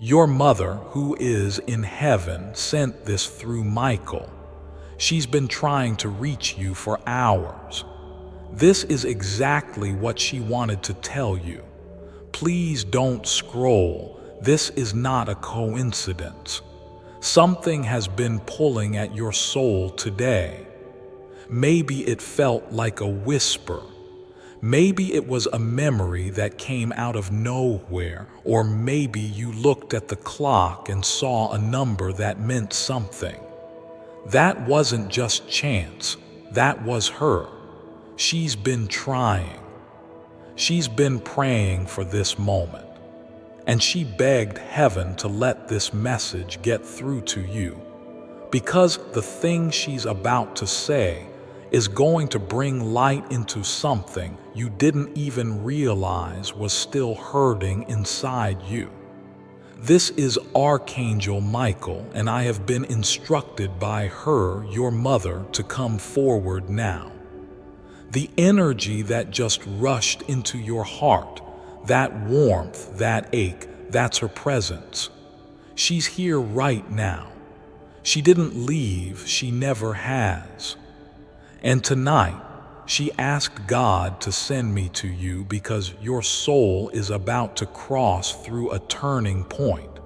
Your mother, who is in heaven, sent this through Michael. She's been trying to reach you for hours. This is exactly what she wanted to tell you. Please don't scroll. This is not a coincidence. Something has been pulling at your soul today. Maybe it felt like a whisper. Maybe it was a memory that came out of nowhere, or maybe you looked at the clock and saw a number that meant something. That wasn't just chance, that was her. She's been trying. She's been praying for this moment. And she begged heaven to let this message get through to you. Because the thing she's about to say is going to bring light into something you didn't even realize was still hurting inside you. This is Archangel Michael, and I have been instructed by her, your mother, to come forward now. The energy that just rushed into your heart, that warmth, that ache, that's her presence. She's here right now. She didn't leave, she never has. And tonight, she asked God to send me to you because your soul is about to cross through a turning point.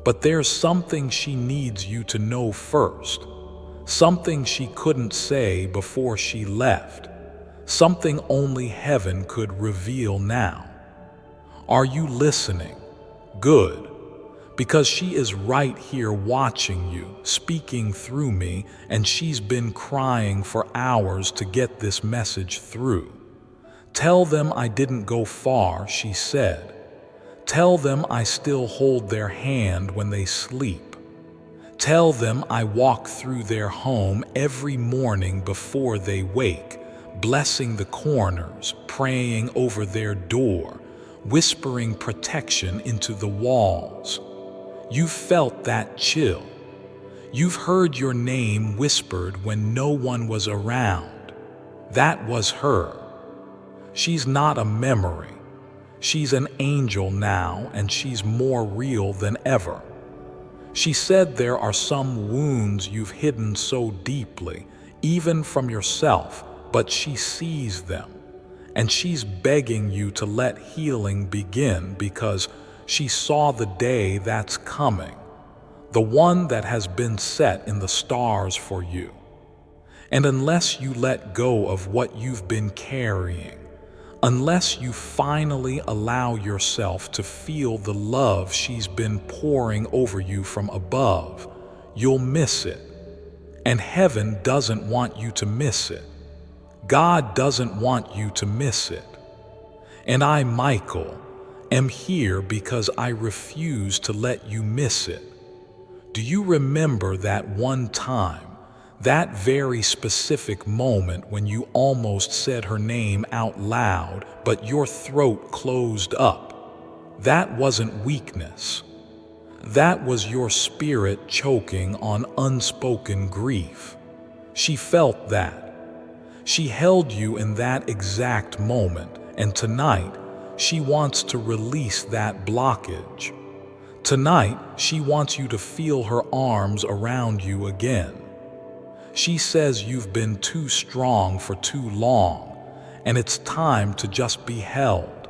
But there's something she needs you to know first, something she couldn't say before she left, something only heaven could reveal now. Are you listening? Good. Because she is right here watching you, speaking through me, and she's been crying for hours to get this message through. Tell them I didn't go far, she said. Tell them I still hold their hand when they sleep. Tell them I walk through their home every morning before they wake, blessing the corners, praying over their door, whispering protection into the walls. You've felt that chill. You've heard your name whispered when no one was around. That was her. She's not a memory. She's an angel now, and she's more real than ever. She said there are some wounds you've hidden so deeply, even from yourself, but she sees them. And she's begging you to let healing begin because she saw the day that's coming, the one that has been set in the stars for you. And unless you let go of what you've been carrying, unless you finally allow yourself to feel the love she's been pouring over you from above, you'll miss it. And heaven doesn't want you to miss it. God doesn't want you to miss it. And I, Michael, am here because I refuse to let you miss it. Do you remember that one time, that very specific moment when you almost said her name out loud, but your throat closed up? That wasn't weakness. That was your spirit choking on unspoken grief. She felt that. She held you in that exact moment, and tonight, she wants to release that blockage. Tonight, she wants you to feel her arms around you again. She says you've been too strong for too long, and it's time to just be held.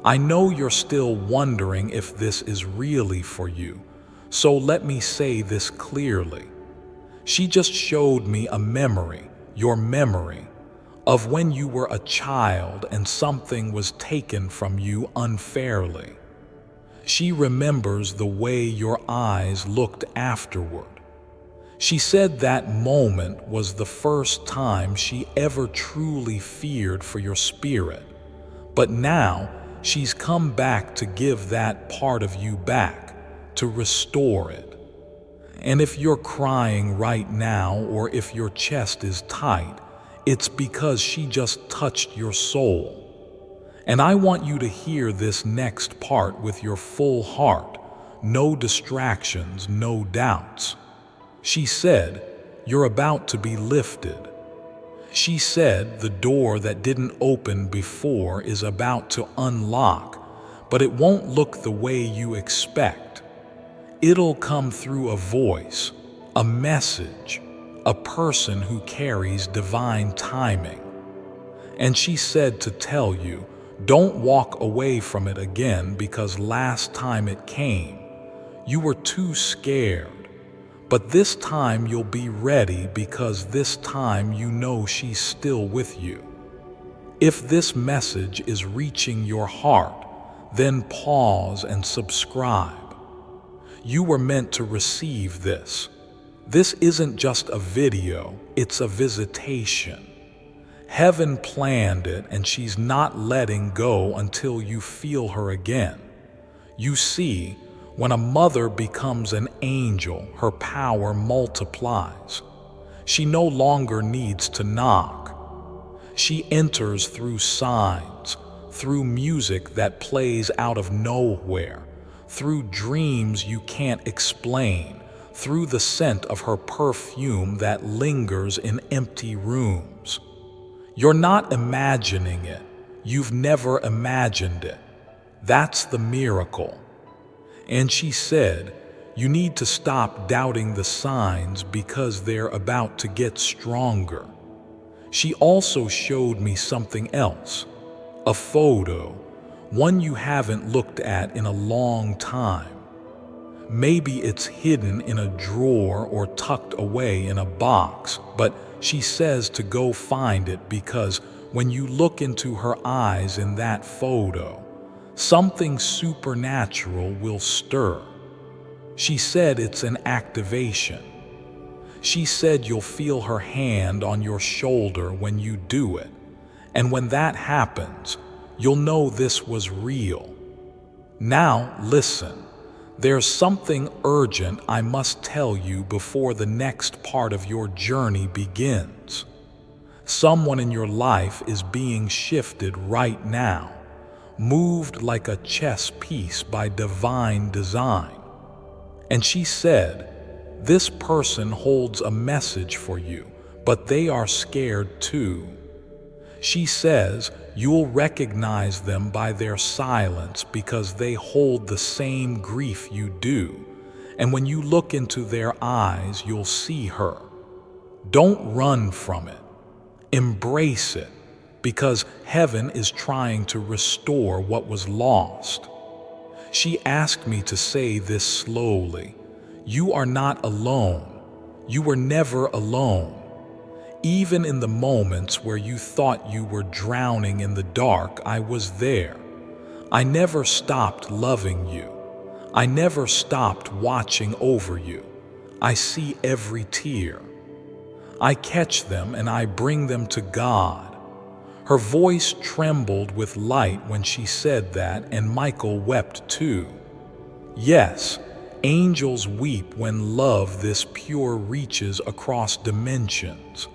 I know you're still wondering if this is really for you, so let me say this clearly. She just showed me a memory, your memory, of when you were a child and something was taken from you unfairly. She remembers the way your eyes looked afterward. She said that moment was the first time she ever truly feared for your spirit. But now she's come back to give that part of you back, to restore it. And if you're crying right now, or if your chest is tight, it's because she just touched your soul. And I want you to hear this next part with your full heart. No distractions, no doubts. She said, you're about to be lifted. She said the door that didn't open before is about to unlock, but it won't look the way you expect. It'll come through a voice, a message, a person who carries divine timing. And she said to tell you, don't walk away from it again because last time it came, you were too scared. But this time you'll be ready because this time you know she's still with you. If this message is reaching your heart, then pause and subscribe. You were meant to receive this. This isn't just a video, it's a visitation. Heaven planned it, and she's not letting go until you feel her again. You see, when a mother becomes an angel, her power multiplies. She no longer needs to knock. She enters through signs, through music that plays out of nowhere, through dreams you can't explain, through the scent of her perfume that lingers in empty rooms. You're not imagining it. You've never imagined it. That's the miracle. And she said, you need to stop doubting the signs because they're about to get stronger. She also showed me something else, a photo, one you haven't looked at in a long time. Maybe it's hidden in a drawer or tucked away in a box, but she says to go find it because when you look into her eyes in that photo, something supernatural will stir. She said it's an activation. She said you'll feel her hand on your shoulder when you do it, and when that happens, you'll know this was real. Now listen. There's something urgent I must tell you before the next part of your journey begins. Someone in your life is being shifted right now, moved like a chess piece by divine design. And she said, this person holds a message for you, but they are scared too. She says you'll recognize them by their silence because they hold the same grief you do, and when you look into their eyes, you'll see her. Don't run from it. Embrace it, because heaven is trying to restore what was lost. She asked me to say this slowly. You are not alone. You were never alone. Even in the moments where you thought you were drowning in the dark, I was there. I never stopped loving you. I never stopped watching over you. I see every tear. I catch them and I bring them to God. Her voice trembled with light when she said that, and Michael wept too. Yes, angels weep when love this pure reaches across dimensions.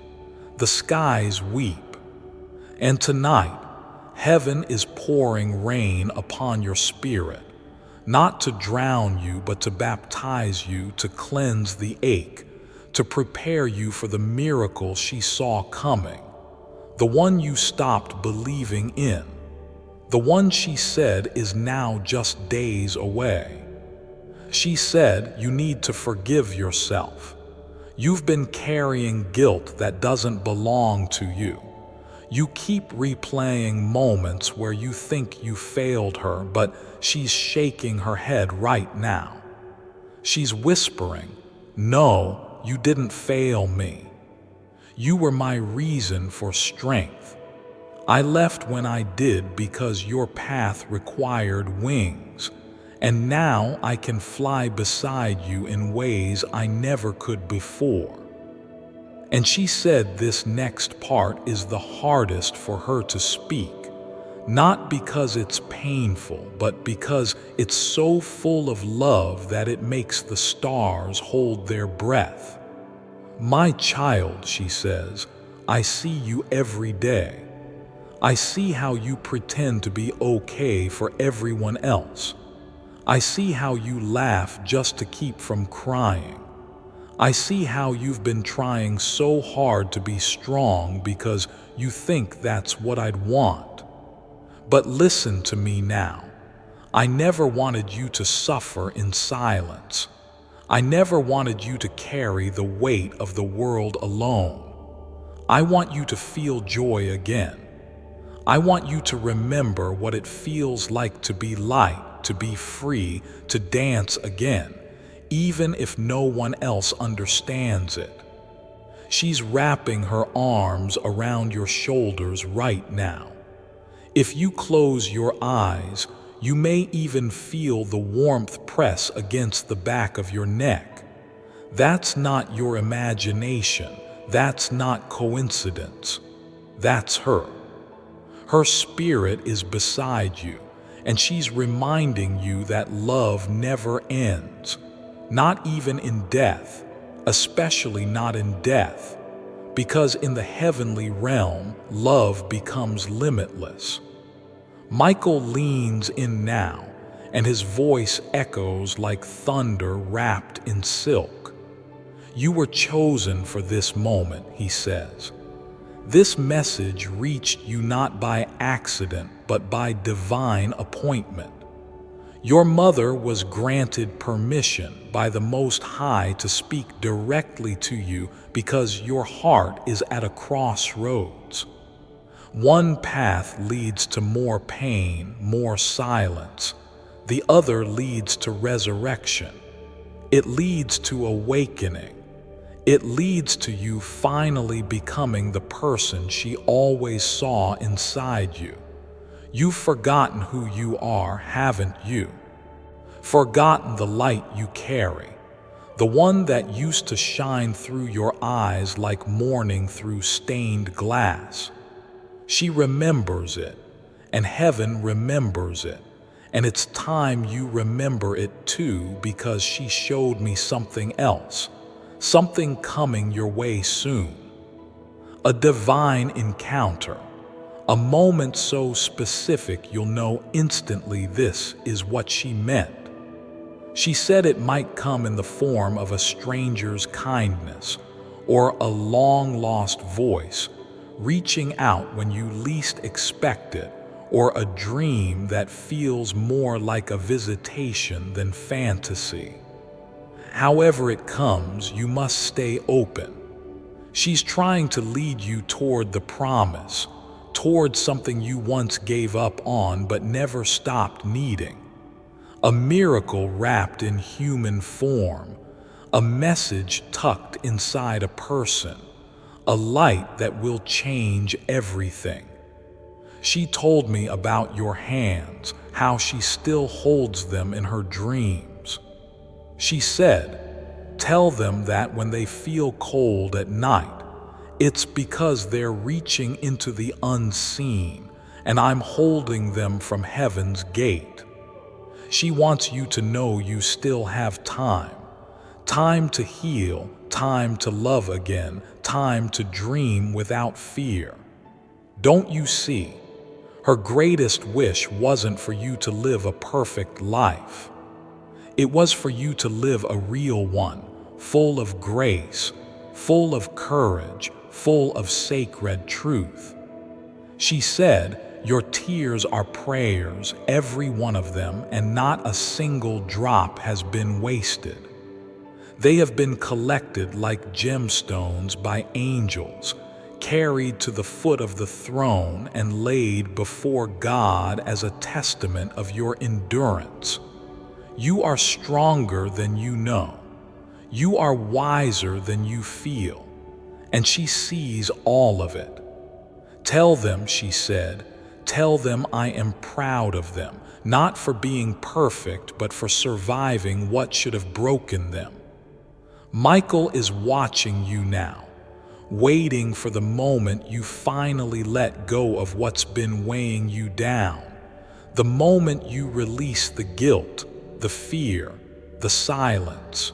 The skies weep. And tonight, heaven is pouring rain upon your spirit, not to drown you, but to baptize you, to cleanse the ache, to prepare you for the miracle she saw coming, the one you stopped believing in, the one she said is now just days away. She said you need to forgive yourself. You've been carrying guilt that doesn't belong to you. You keep replaying moments where you think you failed her, but she's shaking her head right now. She's whispering, no, you didn't fail me. You were my reason for strength. I left when I did because your path required wings. And now I can fly beside you in ways I never could before. And she said this next part is the hardest for her to speak, not because it's painful, but because it's so full of love that it makes the stars hold their breath. My child, she says, I see you every day. I see how you pretend to be okay for everyone else. I see how you laugh just to keep from crying. I see how you've been trying so hard to be strong because you think that's what I'd want. But listen to me now. I never wanted you to suffer in silence. I never wanted you to carry the weight of the world alone. I want you to feel joy again. I want you to remember what it feels like to be light, to be free, to dance again, even if no one else understands it. She's wrapping her arms around your shoulders right now. If you close your eyes, you may even feel the warmth press against the back of your neck. That's not your imagination. That's not coincidence. That's her. Her spirit is beside you, and she's reminding you that love never ends, not even in death, especially not in death, because in the heavenly realm, love becomes limitless. Michael leans in now, and his voice echoes like thunder wrapped in silk. You were chosen for this moment, he says. This message reached you not by accident, but by divine appointment. Your mother was granted permission by the Most High to speak directly to you because your heart is at a crossroads. One path leads to more pain, more silence. The other leads to resurrection. It leads to awakening. It leads to you finally becoming the person she always saw inside you. You've forgotten who you are, haven't you? Forgotten the light you carry, the one that used to shine through your eyes like morning through stained glass. She remembers it, and heaven remembers it, and it's time you remember it too, because she showed me something else, something coming your way soon. A divine encounter, a moment so specific you'll know instantly this is what she meant. She said it might come in the form of a stranger's kindness or a long-lost voice reaching out when you least expect it, or a dream that feels more like a visitation than fantasy. However it comes, you must stay open. She's trying to lead you toward the promise, toward something you once gave up on but never stopped needing. A miracle wrapped in human form, a message tucked inside a person, a light that will change everything. She told me about your hands, how she still holds them in her dreams. She said, tell them that when they feel cold at night, it's because they're reaching into the unseen, and I'm holding them from heaven's gate. She wants you to know you still have time. Time to heal, time to love again, time to dream without fear. Don't you see? Her greatest wish wasn't for you to live a perfect life. It was for you to live a real one, full of grace, full of courage, full of sacred truth. She said, your tears are prayers, every one of them, and not a single drop has been wasted. They have been collected like gemstones by angels, carried to the foot of the throne and laid before God as a testament of your endurance. You are stronger than you know. You are wiser than you feel, and she sees all of it. Tell them, she said, tell them I am proud of them, not for being perfect, but for surviving what should have broken them. Michael is watching you now, waiting for the moment you finally let go of what's been weighing you down, the moment you release the guilt, the fear, the silence.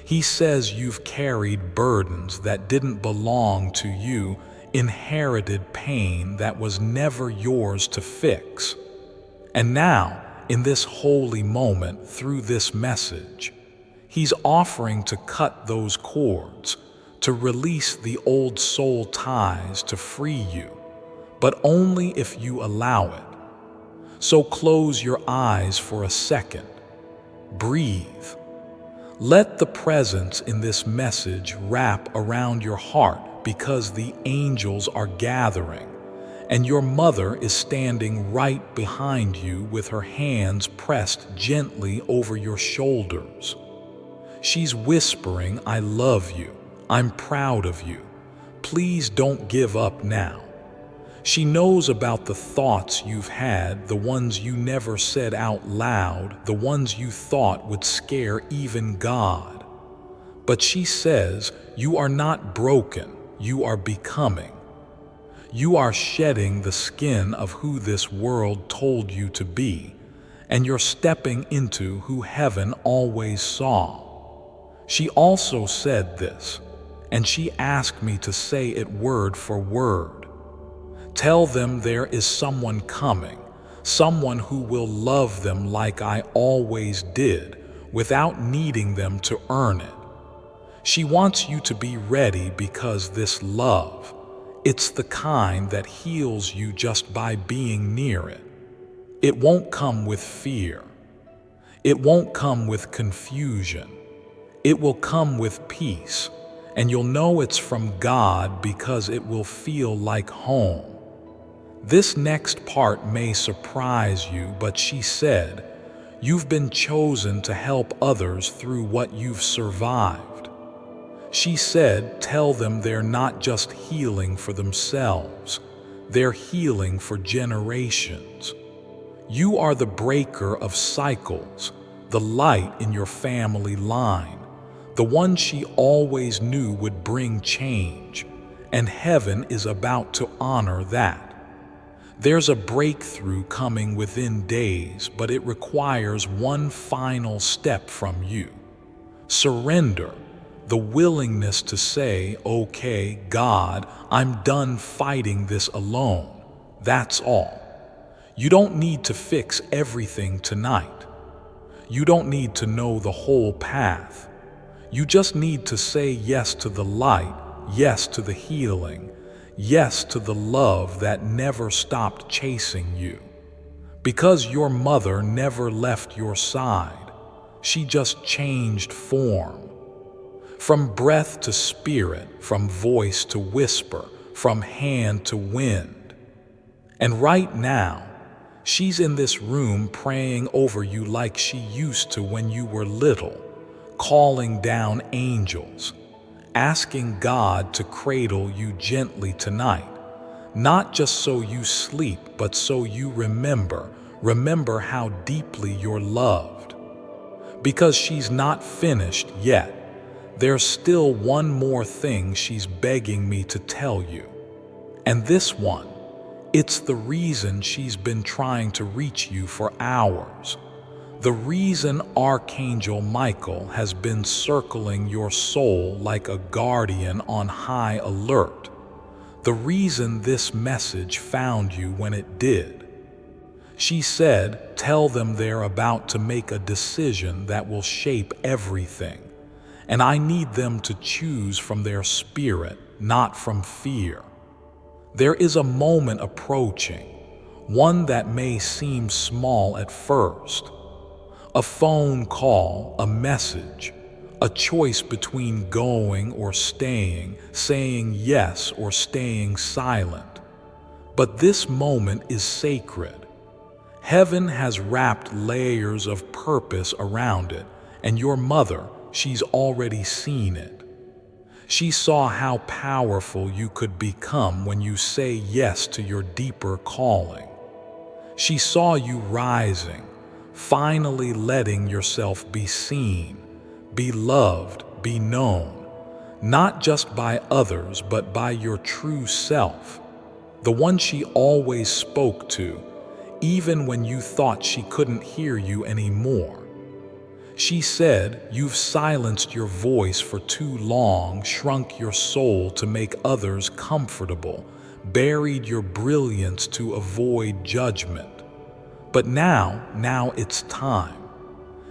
He says you've carried burdens that didn't belong to you, inherited pain that was never yours to fix. And now, in this holy moment, through this message, he's offering to cut those cords, to release the old soul ties, to free you, but only if you allow it. So close your eyes for a second. Breathe. Let the presence in this message wrap around your heart, because the angels are gathering, and your mother is standing right behind you with her hands pressed gently over your shoulders. She's whispering, "I love you. I'm proud of you. Please don't give up now." She knows about the thoughts you've had, the ones you never said out loud, the ones you thought would scare even God. But she says, you are not broken, you are becoming. You are shedding the skin of who this world told you to be, and you're stepping into who heaven always saw. She also said this, and she asked me to say it word for word. Tell them there is someone coming, someone who will love them like I always did, without needing them to earn it. She wants you to be ready, because this love, it's the kind that heals you just by being near it. It won't come with fear. It won't come with confusion. It will come with peace, and you'll know it's from God because it will feel like home. This next part may surprise you, but she said, you've been chosen to help others through what you've survived. She said, tell them they're not just healing for themselves, they're healing for generations. You are the breaker of cycles, the light in your family line, the one she always knew would bring change, and heaven is about to honor that. There's a breakthrough coming within days, but it requires one final step from you. Surrender, the willingness to say, okay, God, I'm done fighting this alone. That's all. You don't need to fix everything tonight. You don't need to know the whole path. You just need to say yes to the light, yes to the healing, yes to the love that never stopped chasing you. Because your mother never left your side. She just changed form. From breath to spirit, from voice to whisper, from hand to wind. And right now, she's in this room praying over you like she used to when you were little, calling down angels, asking God to cradle you gently tonight, not just so you sleep, but so you remember how deeply you're loved. Because she's not finished yet. There's still one more thing she's begging me to tell you. And this one, it's the reason she's been trying to reach you for hours. The reason Archangel Michael has been circling your soul like a guardian on high alert. The reason this message found you when it did. She said, tell them they're about to make a decision that will shape everything, and I need them to choose from their spirit, not from fear. There is a moment approaching, one that may seem small at first. A phone call, a message, a choice between going or staying, saying yes or staying silent. But this moment is sacred. Heaven has wrapped layers of purpose around it, and your mother, she's already seen it. She saw how powerful you could become when you say yes to your deeper calling. She saw you rising, finally letting yourself be seen, be loved, be known, not just by others, but by your true self, the one she always spoke to, even when you thought she couldn't hear you anymore. She said, you've silenced your voice for too long, shrunk your soul to make others comfortable, buried your brilliance to avoid judgment. But now it's time.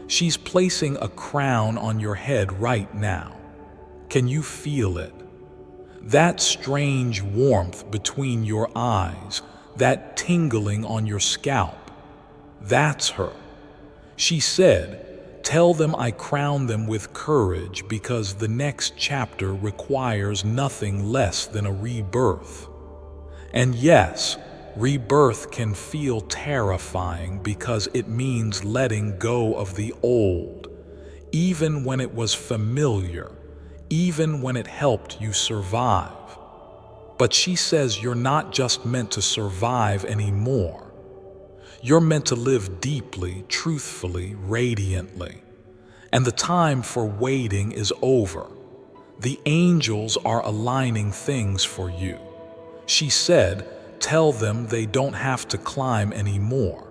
She's placing a crown on your head right now. Can you feel it? That strange warmth between your eyes, that tingling on your scalp. That's her. She said, "Tell them I crown them with courage because the next chapter requires nothing less than a rebirth." And yes, rebirth can feel terrifying because it means letting go of the old, even when it was familiar, even when it helped you survive. But she says you're not just meant to survive anymore. You're meant to live deeply, truthfully, radiantly. And the time for waiting is over. The angels are aligning things for you. She said, "Tell them they don't have to climb anymore.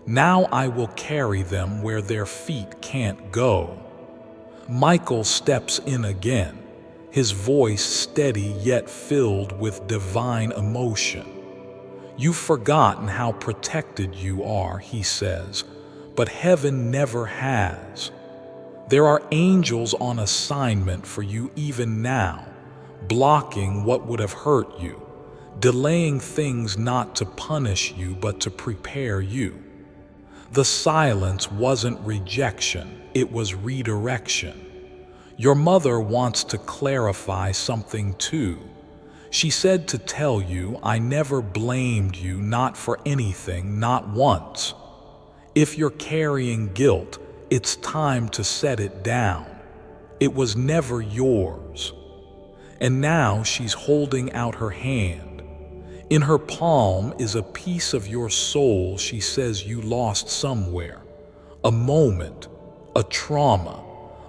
Now I will carry them where their feet can't go." Michael steps in again, his voice steady yet filled with divine emotion. "You've forgotten how protected you are," he says, "but heaven never has. There are angels on assignment for you even now, blocking what would have hurt you, delaying things not to punish you but to prepare you." The silence wasn't rejection, it was redirection. Your mother wants to clarify something too. She said to tell you, "I never blamed you, not for anything, not once. If you're carrying guilt, it's time to set it down. It was never yours." And now she's holding out her hand. In her palm is a piece of your soul she says you lost somewhere. A moment, a trauma,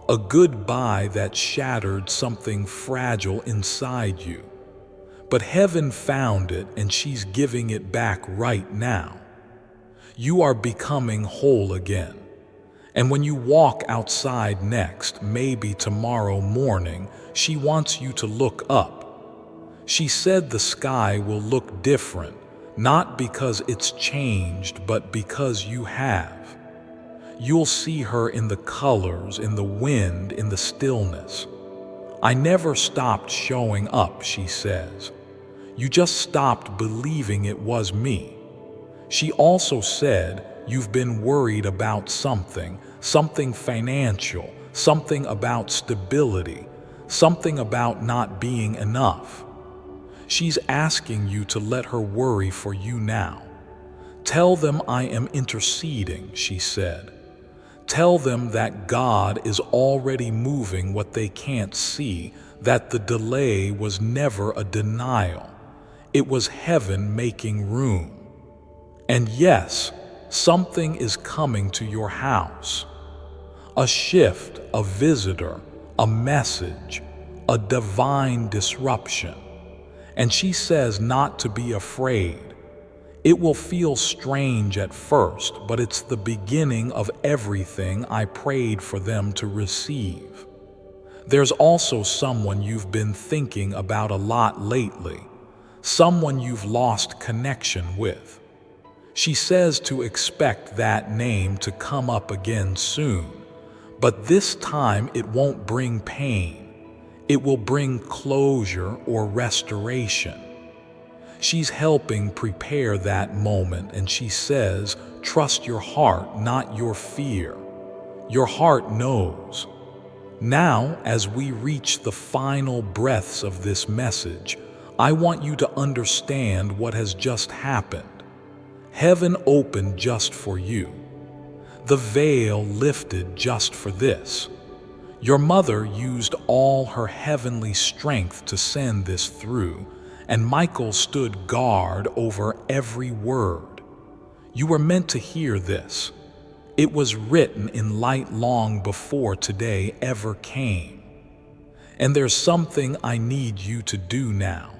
a goodbye that shattered something fragile inside you. But heaven found it and she's giving it back right now. You are becoming whole again. And when you walk outside next, maybe tomorrow morning, she wants you to look up. She said the sky will look different, not because it's changed, but because you have. You'll see her in the colors, in the wind, in the stillness. "I never stopped showing up," she says. "You just stopped believing it was me." She also said, "You've been worried about something financial, something about stability, something about not being enough." She's asking you to let her worry for you now. "Tell them I am interceding," she said. "Tell them that God is already moving what they can't see, that the delay was never a denial. It was heaven making room. And yes, something is coming to your house. A shift, a visitor, a message, a divine disruption." And she says not to be afraid. It will feel strange at first, but it's the beginning of everything I prayed for them to receive. There's also someone you've been thinking about a lot lately, someone you've lost connection with. She says to expect that name to come up again soon, but this time it won't bring pain. It will bring closure or restoration. She's helping prepare that moment, and she says, "Trust your heart, not your fear. Your heart knows." Now, as we reach the final breaths of this message, I want you to understand what has just happened. Heaven opened just for you. The veil lifted just for this. Your mother used all her heavenly strength to send this through, and Michael stood guard over every word. You were meant to hear this. It was written in light long before today ever came. And there's something I need you to do now.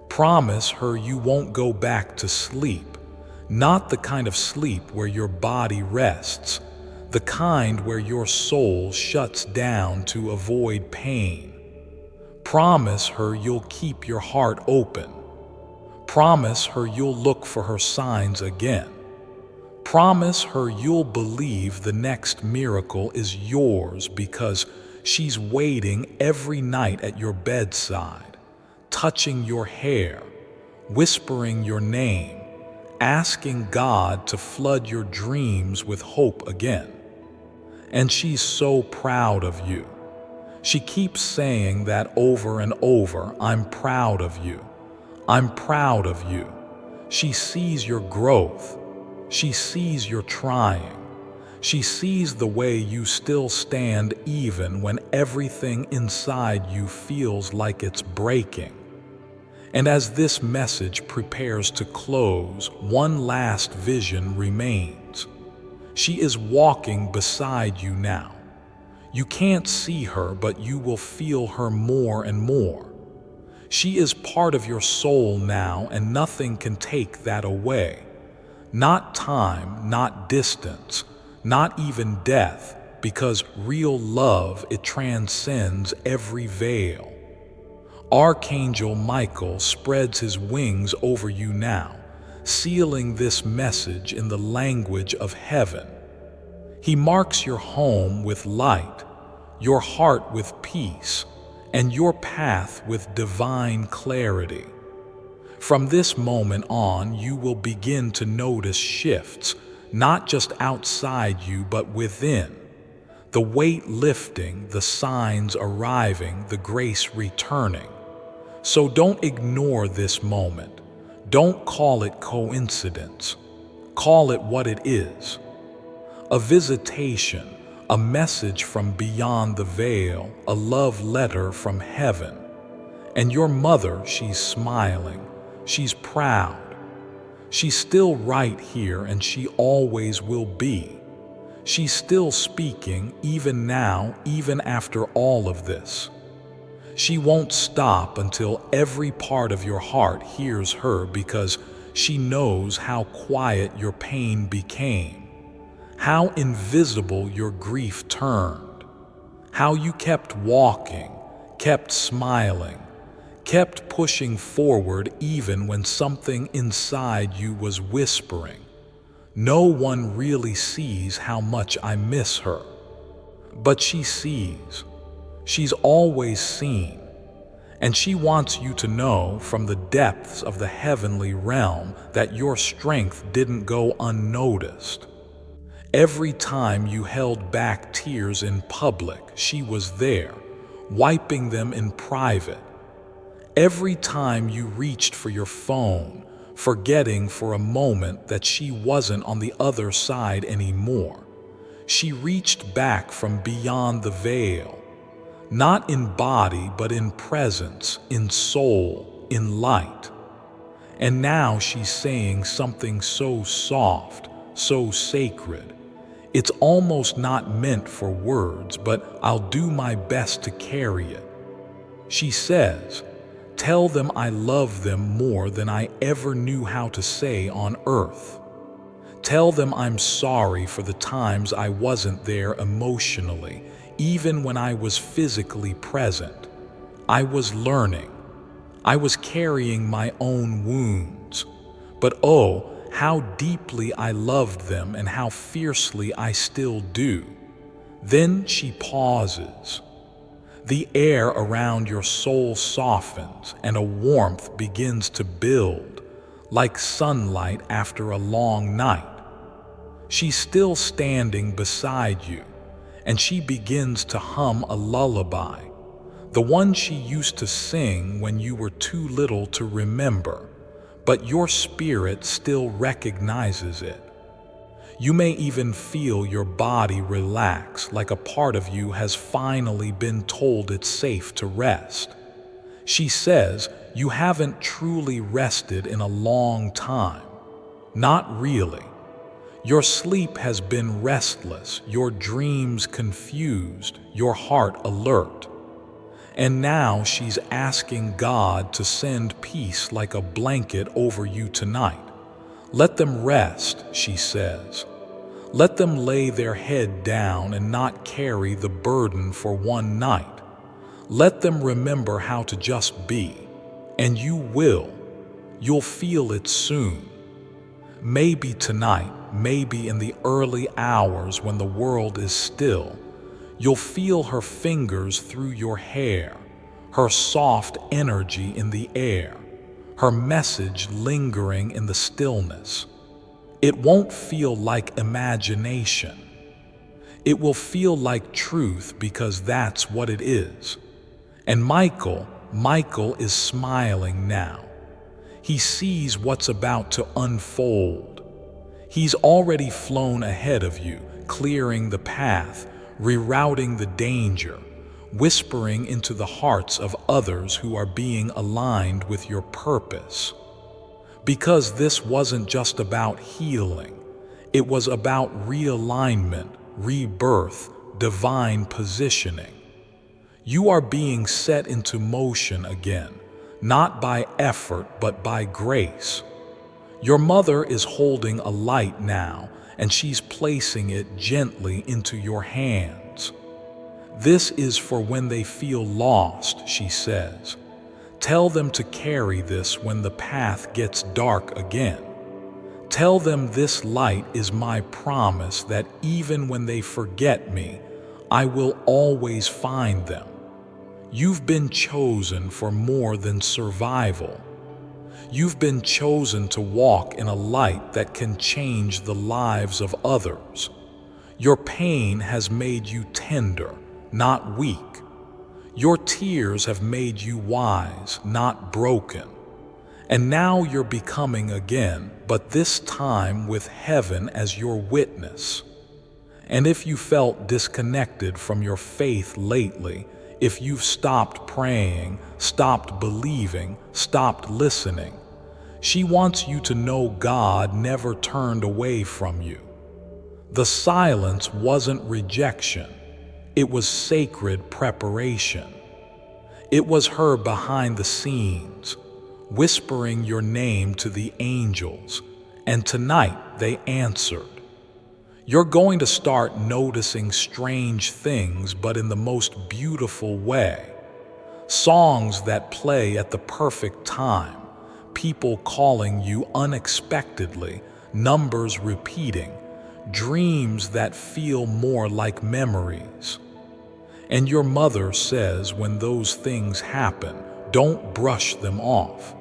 Promise her you won't go back to sleep, not the kind of sleep where your body rests, the kind where your soul shuts down to avoid pain. Promise her you'll keep your heart open. Promise her you'll look for her signs again. Promise her you'll believe the next miracle is yours because she's waiting every night at your bedside, touching your hair, whispering your name, asking God to flood your dreams with hope again. And she's so proud of you. She keeps saying that over and over, "I'm proud of you. I'm proud of you." She sees your growth. She sees your trying. She sees the way you still stand even when everything inside you feels like it's breaking. And as this message prepares to close, one last vision remains. She is walking beside you now. You can't see her, but you will feel her more and more. She is part of your soul now, and nothing can take that away. Not time, not distance, not even death, because real love, it transcends every veil. Archangel Michael spreads his wings over you now, sealing this message in the language of heaven. He marks your home with light, your heart with peace, and your path with divine clarity. From this moment on, you will begin to notice shifts, not just outside you, but within. The weight lifting, the signs arriving, the grace returning. So don't ignore this moment. Don't call it coincidence. Call it what it is. A visitation, a message from beyond the veil, a love letter from heaven. And your mother, she's smiling. She's proud. She's still right here, and she always will be. She's still speaking, even now, even after all of this. She won't stop until every part of your heart hears her, because she knows how quiet your pain became, how invisible your grief turned, how you kept walking, kept smiling, kept pushing forward even when something inside you was whispering, "No one really sees how much I miss her." But she sees. She's always seen. And she wants you to know from the depths of the heavenly realm that your strength didn't go unnoticed. Every time you held back tears in public, she was there, wiping them in private. Every time you reached for your phone, forgetting for a moment that she wasn't on the other side anymore, she reached back from beyond the veil. Not in body, but in presence, in soul, in light. And now she's saying something so soft, so sacred. It's almost not meant for words, but I'll do my best to carry it. She says, "Tell them I love them more than I ever knew how to say on earth. Tell them I'm sorry for the times I wasn't there emotionally. Even when I was physically present, I was learning. I was carrying my own wounds. But oh, how deeply I loved them and how fiercely I still do." Then she pauses. The air around your soul softens and a warmth begins to build, like sunlight after a long night. She's still standing beside you, and she begins to hum a lullaby, the one she used to sing when you were too little to remember, but your spirit still recognizes it. You may even feel your body relax, like a part of you has finally been told it's safe to rest. She says, "You haven't truly rested in a long time." Not really. Your sleep has been restless, your dreams confused, your heart alert. And now she's asking God to send peace like a blanket over you tonight. Let them rest, she says. Let them lay their head down and not carry the burden for one night. Let them remember how to just be. And you will. You'll feel it soon. Maybe tonight, maybe in the early hours when the world is still, you'll feel her fingers through your hair, her soft energy in the air, her message lingering in the stillness. It won't feel like imagination. It will feel like truth because that's what it is. And Michael is smiling now. He sees what's about to unfold. He's already flown ahead of you, clearing the path, rerouting the danger, whispering into the hearts of others who are being aligned with your purpose. Because this wasn't just about healing, it was about realignment, rebirth, divine positioning. You are being set into motion again, not by effort but by grace. Your mother is holding a light now, and she's placing it gently into your hands. This is for when they feel lost, she says. Tell them to carry this when the path gets dark again. Tell them this light is my promise that even when they forget me, I will always find them. You've been chosen for more than survival. You've been chosen to walk in a light that can change the lives of others. Your pain has made you tender, not weak. Your tears have made you wise, not broken. And now you're becoming again, but this time with heaven as your witness. And if you felt disconnected from your faith lately, if you've stopped praying, stopped believing, stopped listening, she wants you to know God never turned away from you. The silence wasn't rejection. It was sacred preparation. It was her behind the scenes, whispering your name to the angels, and tonight they answered. You're going to start noticing strange things, but in the most beautiful way. Songs that play at the perfect time, people calling you unexpectedly, numbers repeating, dreams that feel more like memories. And your mother says when those things happen, don't brush them off.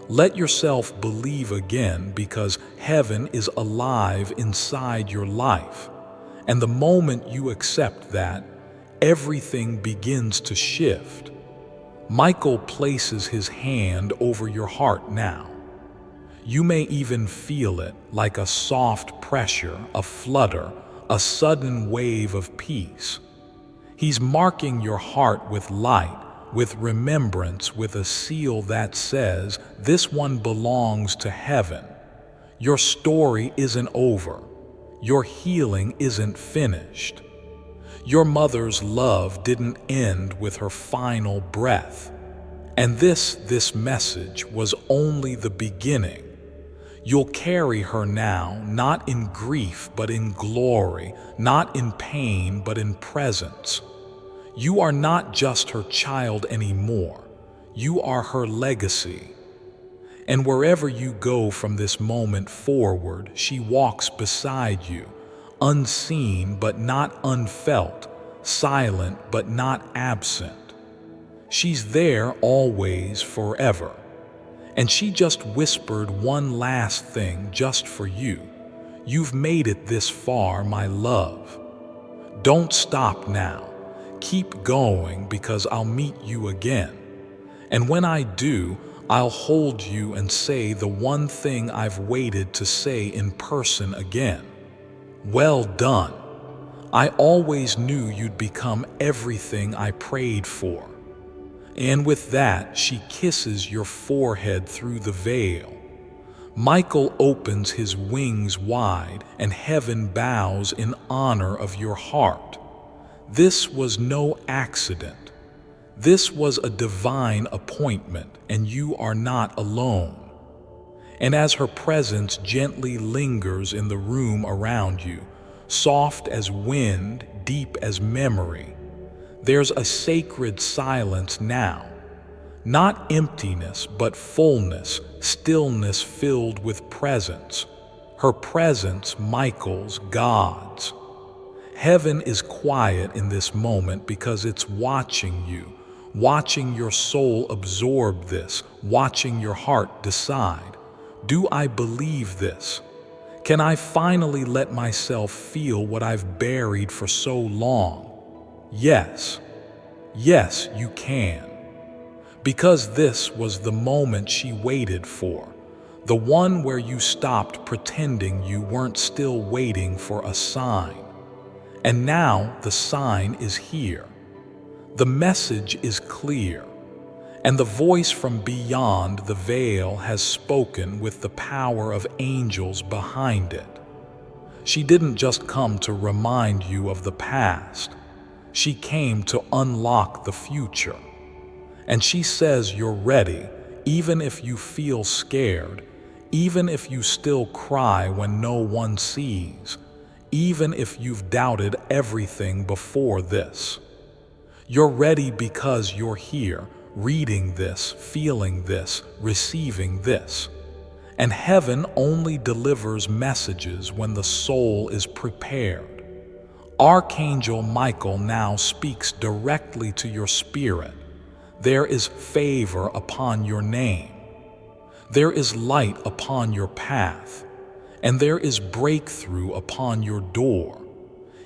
Let yourself believe again because heaven is alive inside your life. And the moment you accept that, everything begins to shift. Michael places his hand over your heart now. You may even feel it like a soft pressure, a flutter, a sudden wave of peace. He's marking your heart with light, with remembrance, with a seal that says, this one belongs to heaven. Your story isn't over. Your healing isn't finished. Your mother's love didn't end with her final breath. And this message was only the beginning. You'll carry her now, not in grief but in glory, not in pain but in presence. You are not just her child anymore. You are her legacy. And wherever you go from this moment forward, she walks beside you, unseen but not unfelt, silent but not absent. She's there always, forever. And she just whispered one last thing just for you. You've made it this far, my love. Don't stop now. Keep going because I'll meet you again. And when I do, I'll hold you and say the one thing I've waited to say in person again. Well done. I always knew you'd become everything I prayed for. And with that, she kisses your forehead through the veil. Michael opens his wings wide and heaven bows in honor of your heart. This was no accident. This was a divine appointment, and you are not alone. And as her presence gently lingers in the room around you, soft as wind, deep as memory, there's a sacred silence now. Not emptiness, but fullness, stillness filled with presence. Her presence, Michael's, God's. Heaven is quiet in this moment because it's watching you, watching your soul absorb this, watching your heart decide. Do I believe this? Can I finally let myself feel what I've buried for so long? Yes, yes, you can. Because this was the moment she waited for, the one where you stopped pretending you weren't still waiting for a sign. And now the sign is here. The message is clear, and the voice from beyond the veil has spoken with the power of angels behind it. She didn't just come to remind you of the past. She came to unlock the future. And she says you're ready, even if you feel scared, even if you still cry when no one sees, even if you've doubted everything before this. You're ready because you're here, reading this, feeling this, receiving this. And heaven only delivers messages when the soul is prepared. Archangel Michael now speaks directly to your spirit. There is favor upon your name. There is light upon your path. And there is breakthrough upon your door.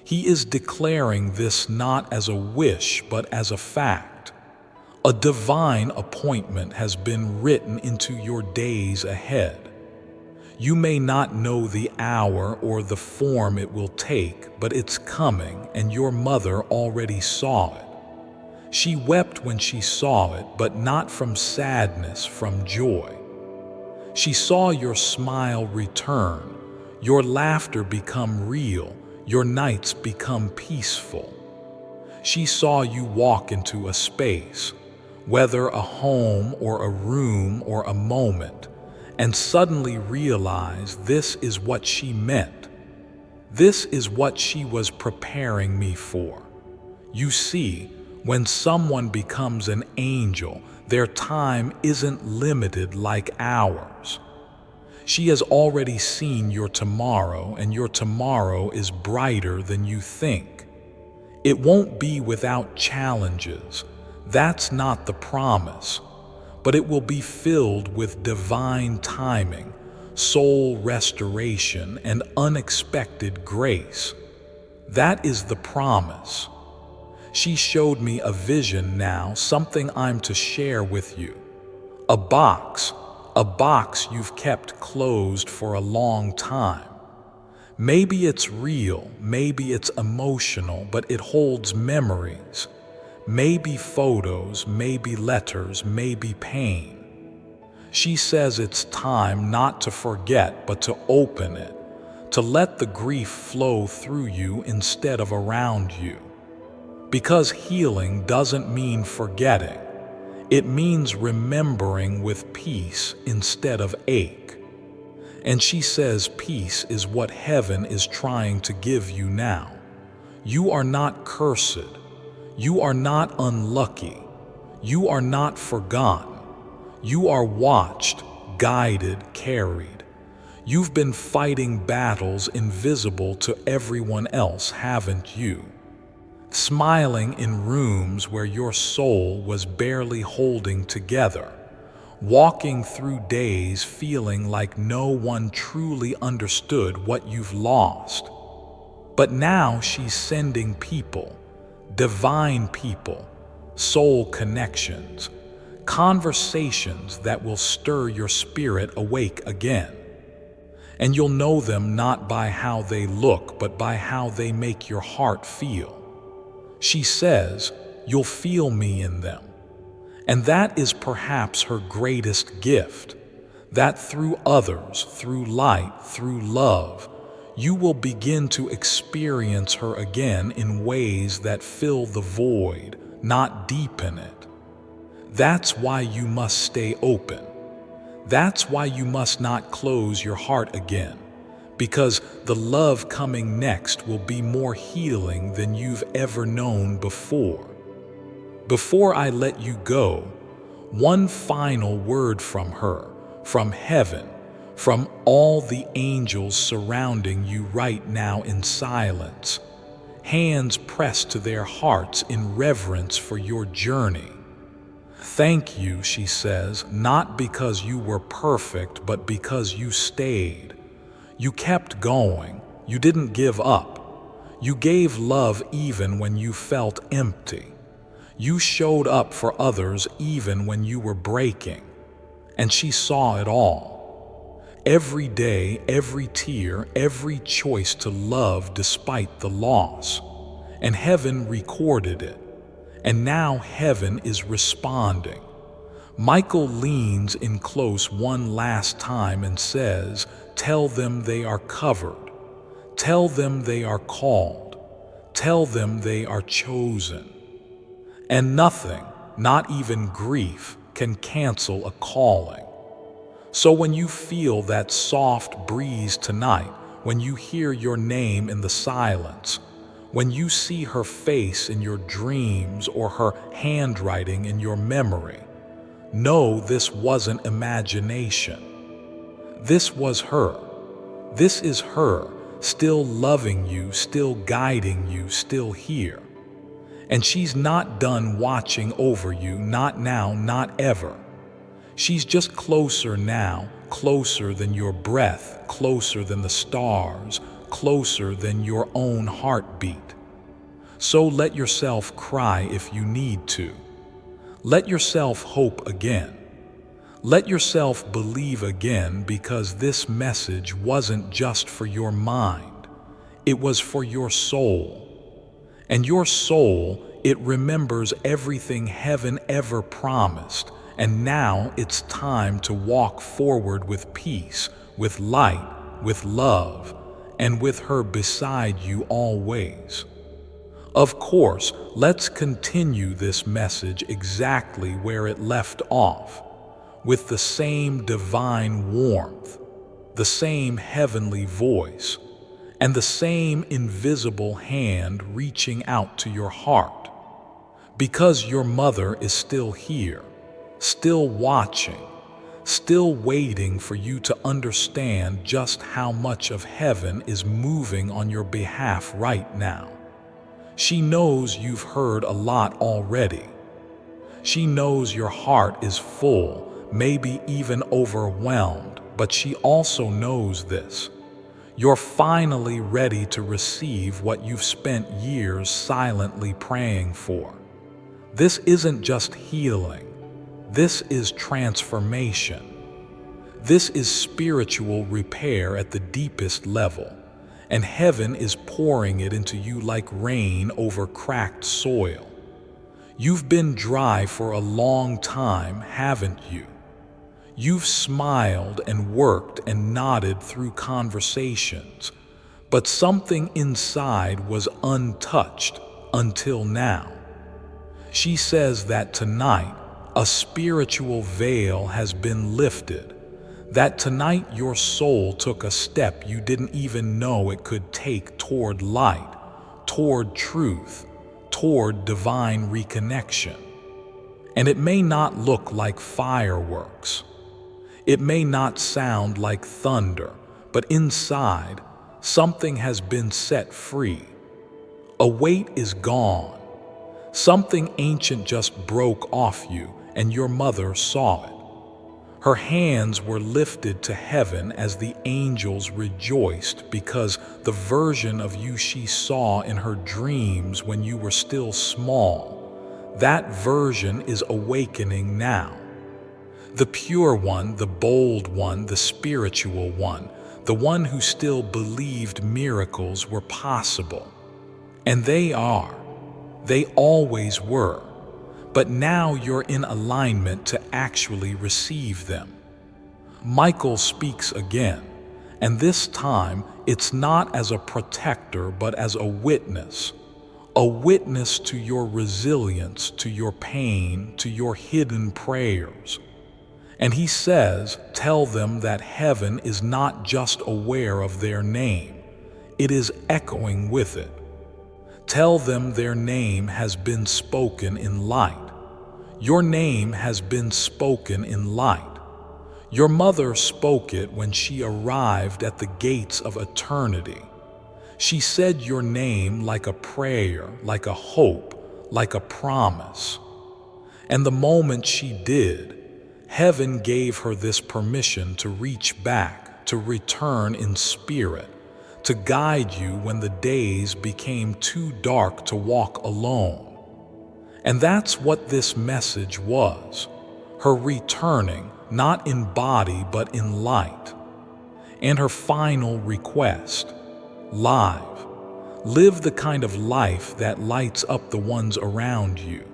He is declaring this not as a wish, but as a fact. A divine appointment has been written into your days ahead. You may not know the hour or the form it will take, but it's coming, and your mother already saw it. She wept when she saw it, but not from sadness, from joy. She saw your smile return, your laughter become real, your nights become peaceful. She saw you walk into a space, whether a home or a room or a moment, and suddenly realize this is what she meant. This is what she was preparing me for. You see, when someone becomes an angel, their time isn't limited like ours. She has already seen your tomorrow, and your tomorrow is brighter than you think. It won't be without challenges. That's not the promise. But it will be filled with divine timing, soul restoration, and unexpected grace. That is the promise. She showed me a vision now, something I'm to share with you. A box you've kept closed for a long time. Maybe it's real, maybe it's emotional, but it holds memories. Maybe photos, maybe letters, maybe pain. She says it's time not to forget, but to open it, to let the grief flow through you instead of around you. Because healing doesn't mean forgetting. It means remembering with peace instead of ache. And she says peace is what heaven is trying to give you now. You are not cursed. You are not unlucky. You are not forgotten. You are watched, guided, carried. You've been fighting battles invisible to everyone else, haven't you? Smiling in rooms where your soul was barely holding together, walking through days feeling like no one truly understood what you've lost. But now she's sending people, divine people, soul connections, conversations that will stir your spirit awake again. And you'll know them not by how they look, but by how they make your heart feel. She says, you'll feel me in them. And that is perhaps her greatest gift, that through others, through light, through love, you will begin to experience her again in ways that fill the void, not deepen it. That's why you must stay open. That's why you must not close your heart again, because the love coming next will be more healing than you've ever known before. Before I let you go, one final word from her, from heaven, from all the angels surrounding you right now in silence, hands pressed to their hearts in reverence for your journey. Thank you, she says, not because you were perfect, but because you stayed. You kept going. You didn't give up. You gave love even when you felt empty. You showed up for others even when you were breaking. And she saw it all. Every day, every tear, every choice to love despite the loss. And heaven recorded it. And now heaven is responding. Michael leans in close one last time and says, "Tell them they are covered. Tell them they are called. Tell them they are chosen." And nothing, not even grief, can cancel a calling. So when you feel that soft breeze tonight, when you hear your name in the silence, when you see her face in your dreams or her handwriting in your memory, know this wasn't imagination. This was her. This is her, still loving you, still guiding you, still here. And she's not done watching over you, not now, not ever. She's just closer now, closer than your breath, closer than the stars, closer than your own heartbeat. So let yourself cry if you need to. Let yourself hope again. Let yourself believe again, because this message wasn't just for your mind. It was for your soul. And your soul, it remembers everything heaven ever promised. And now it's time to walk forward with peace, with light, with love, and with her beside you always. Of course, let's continue this message exactly where it left off, with the same divine warmth, the same heavenly voice, and the same invisible hand reaching out to your heart. Because your mother is still here, still watching, still waiting for you to understand just how much of heaven is moving on your behalf right now. She knows you've heard a lot already. She knows your heart is full, maybe even overwhelmed, but she also knows this. You're finally ready to receive what you've spent years silently praying for. This isn't just healing. This is transformation. This is spiritual repair at the deepest level, and heaven is pouring it into you like rain over cracked soil. You've been dry for a long time, haven't you? You've smiled and worked and nodded through conversations, but something inside was untouched until now. She says that tonight, a spiritual veil has been lifted, that tonight your soul took a step you didn't even know it could take toward light, toward truth, toward divine reconnection. And it may not look like fireworks. It may not sound like thunder, but inside, something has been set free. A weight is gone. Something ancient just broke off you, and your mother saw it. Her hands were lifted to heaven as the angels rejoiced, because the version of you she saw in her dreams when you were still small, that version is awakening now. The pure one, the bold one, the spiritual one, the one who still believed miracles were possible. And they are. They always were. But now you're in alignment to actually receive them. Michael speaks again, and this time it's not as a protector but as a witness to your resilience, to your pain, to your hidden prayers. And he says, tell them that heaven is not just aware of their name, it is echoing with it. Tell them their name has been spoken in light. Your name has been spoken in light. Your mother spoke it when she arrived at the gates of eternity. She said your name like a prayer, like a hope, like a promise. And the moment she did, heaven gave her this permission to reach back, to return in spirit, to guide you when the days became too dark to walk alone. And that's what this message was, her returning, not in body but in light. And her final request, live. Live the kind of life that lights up the ones around you.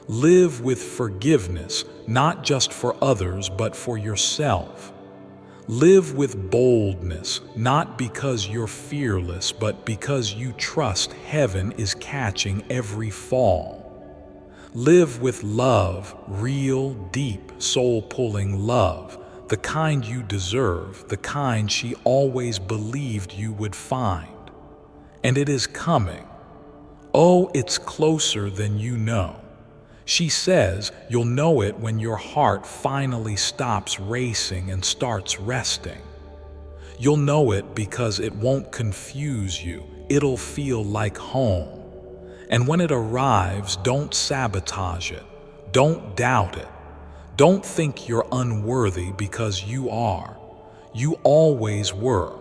Live with forgiveness, not just for others, but for yourself. Live with boldness, not because you're fearless, but because you trust heaven is catching every fall. Live with love, real, deep, soul-pulling love, the kind you deserve, the kind she always believed you would find. And it is coming. Oh, it's closer than you know. She says you'll know it when your heart finally stops racing and starts resting. You'll know it because it won't confuse you. It'll feel like home. And when it arrives, don't sabotage it. Don't doubt it. Don't think you're unworthy, because you are. You always were.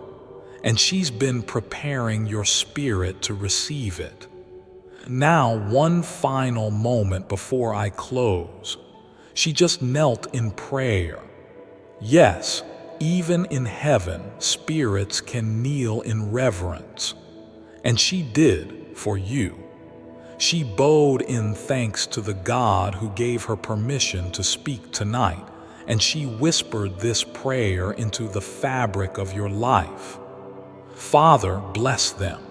And she's been preparing your spirit to receive it. Now, one final moment before I close. She just knelt in prayer. Yes, even in heaven, spirits can kneel in reverence. And she did for you. She bowed in thanks to the God who gave her permission to speak tonight, and she whispered this prayer into the fabric of your life. Father, bless them.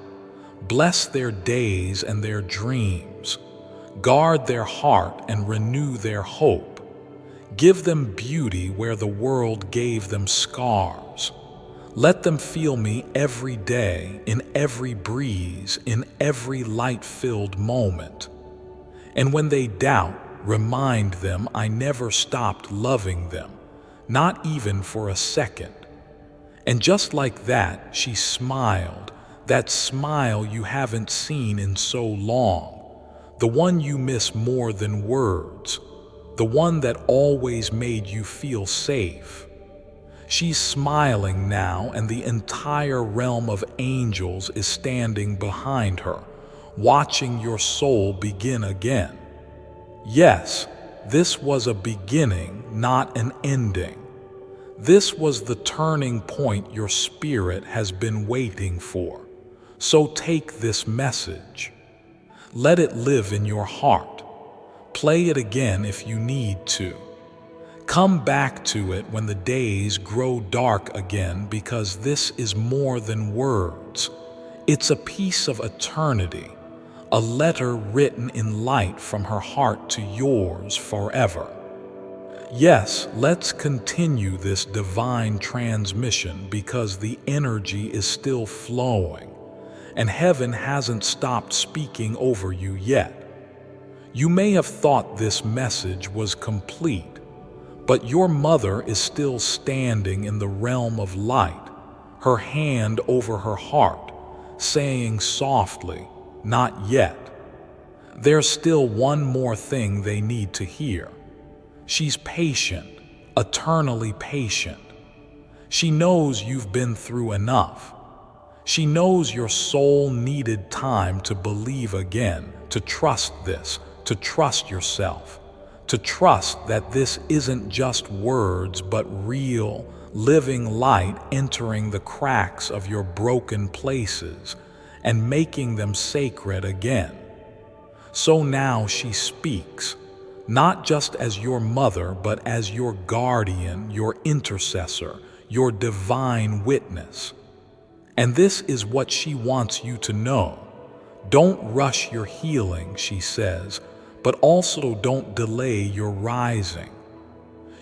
Bless their days and their dreams. Guard their heart and renew their hope. Give them beauty where the world gave them scars. Let them feel me every day, in every breeze, in every light-filled moment. And when they doubt, remind them I never stopped loving them, not even for a second. And just like that, she smiled, that smile you haven't seen in so long, the one you miss more than words, the one that always made you feel safe. She's smiling now, and the entire realm of angels is standing behind her, watching your soul begin again. Yes, this was a beginning, not an ending. This was the turning point your spirit has been waiting for. So take this message. Let it live in your heart. Play it again if you need to. Come back to it when the days grow dark again, because this is more than words. It's a piece of eternity, a letter written in light from her heart to yours forever. Yes, let's continue this divine transmission, because the energy is still flowing, and heaven hasn't stopped speaking over you yet. You may have thought this message was complete, but your mother is still standing in the realm of light, her hand over her heart, saying softly, "Not yet." There's still one more thing they need to hear. She's patient, eternally patient. She knows you've been through enough. She knows your soul needed time to believe again, to trust this, to trust yourself. To trust that this isn't just words, but real, living light entering the cracks of your broken places and making them sacred again. So now she speaks, not just as your mother, but as your guardian, your intercessor, your divine witness. And this is what she wants you to know. Don't rush your healing, she says, but also don't delay your rising.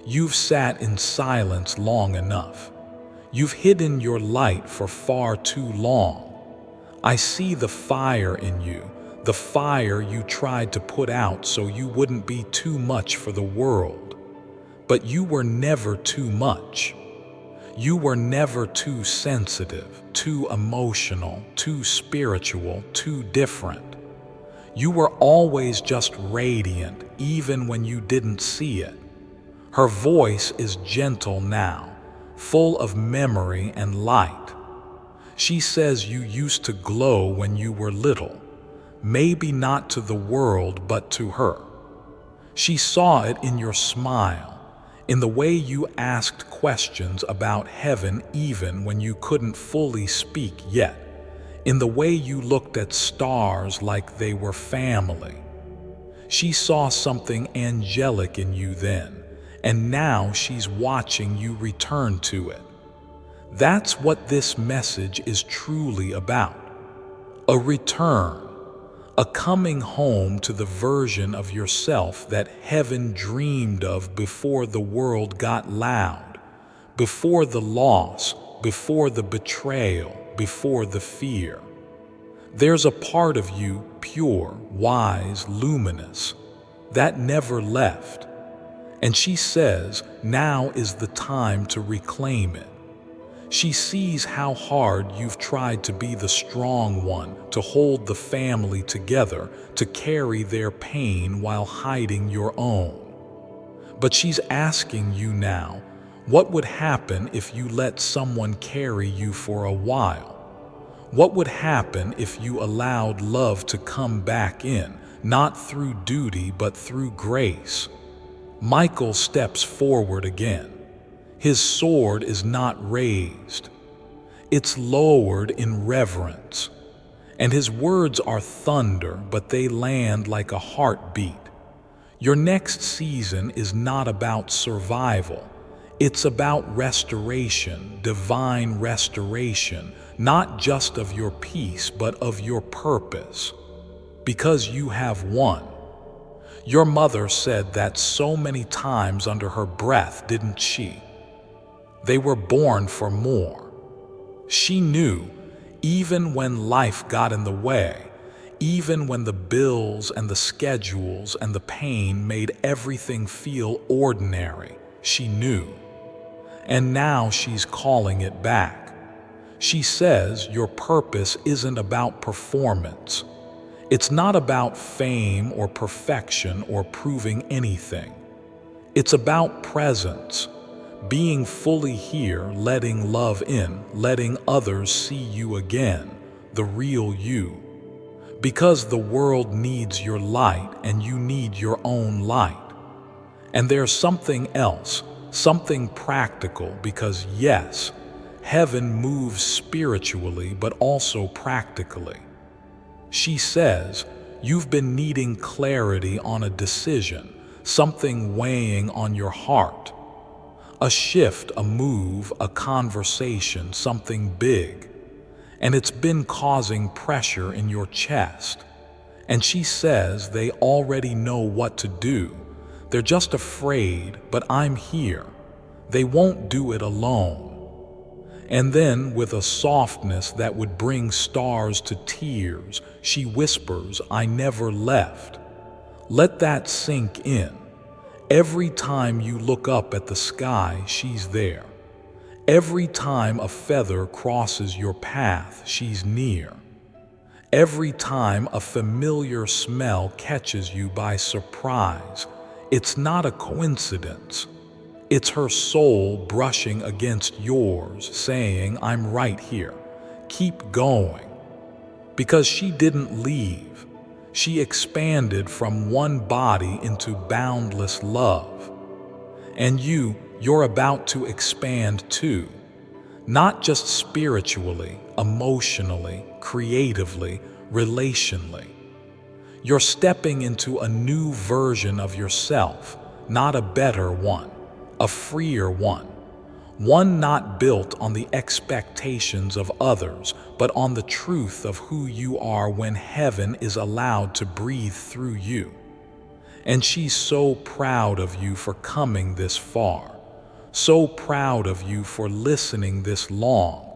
You've sat in silence long enough. You've hidden your light for far too long. I see the fire in you, the fire you tried to put out so you wouldn't be too much for the world. But you were never too much. You were never too sensitive, too emotional, too spiritual, too different. You were always just radiant, even when you didn't see it. Her voice is gentle now, full of memory and light. She says you used to glow when you were little, maybe not to the world but to her. She saw it in your smile, in the way you asked questions about heaven even when you couldn't fully speak yet, in the way you looked at stars like they were family. She saw something angelic in you then, and now she's watching you return to it. That's what this message is truly about. A return, a coming home to the version of yourself that heaven dreamed of before the world got loud, before the loss, before the betrayal, before the fear. There's a part of you, pure, wise, luminous, that never left. And she says now is the time to reclaim it. She sees how hard you've tried to be the strong one, to hold the family together, to carry their pain while hiding your own. But she's asking you now, what would happen if you let someone carry you for a while? What would happen if you allowed love to come back in, not through duty but through grace? Michael steps forward again. His sword is not raised. It's lowered in reverence. And his words are thunder, but they land like a heartbeat. Your next season is not about survival. It's about restoration, divine restoration, not just of your peace, but of your purpose. Because you have won. Your mother said that so many times under her breath, didn't she? They were born for more. She knew, even when life got in the way, even when the bills and the schedules and the pain made everything feel ordinary, she knew. And now she's calling it back. She says your purpose isn't about performance. It's not about fame or perfection or proving anything. It's about presence. Being fully here, letting love in, letting others see you again, the real you. Because the world needs your light and you need your own light. And there's something else, something practical, because yes, heaven moves spiritually but also practically. She says, you've been needing clarity on a decision, something weighing on your heart. A shift, a move, a conversation, something big. And it's been causing pressure in your chest. And she says they already know what to do. They're just afraid, but I'm here. They won't do it alone. And then, with a softness that would bring stars to tears, she whispers, I never left. Let that sink in. Every time you look up at the sky, she's there. Every time a feather crosses your path, she's near. Every time a familiar smell catches you by surprise, it's not a coincidence. It's her soul brushing against yours, saying, I'm right here. Keep going. Because she didn't leave. She expanded from one body into boundless love. And you're about to expand too. Not just spiritually, emotionally, creatively, relationally. You're stepping into a new version of yourself, not a better one, a freer one. One not built on the expectations of others, but on the truth of who you are when heaven is allowed to breathe through you. And she's so proud of you for coming this far. So proud of you for listening this long.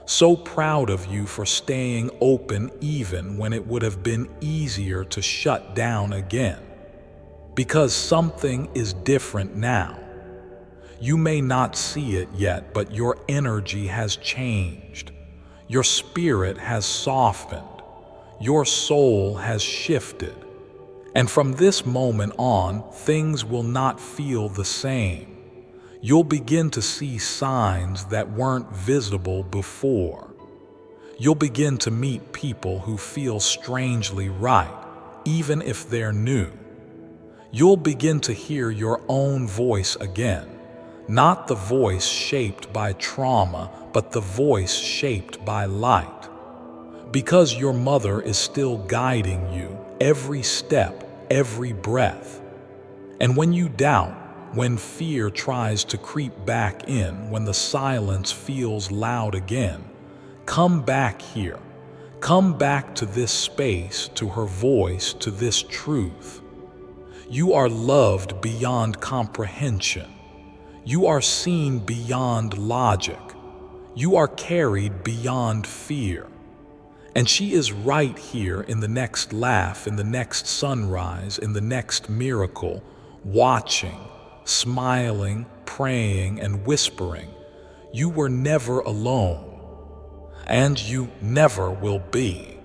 So proud of you for staying open even when it would have been easier to shut down again. Because something is different now. You may not see it yet, but your energy has changed. Your spirit has softened. Your soul has shifted. And from this moment on, things will not feel the same. You'll begin to see signs that weren't visible before. You'll begin to meet people who feel strangely right, even if they're new. You'll begin to hear your own voice again, not the voice shaped by trauma, but the voice shaped by light. Because your mother is still guiding you every step, every breath. And when you doubt, when fear tries to creep back in, when the silence feels loud again, come back here. Come back to this space, to her voice, to this truth. You are loved beyond comprehension. You are seen beyond logic. You are carried beyond fear. And she is right here in the next laugh, in the next sunrise, in the next miracle, watching, smiling, praying, and whispering, "You were never alone, and you never will be."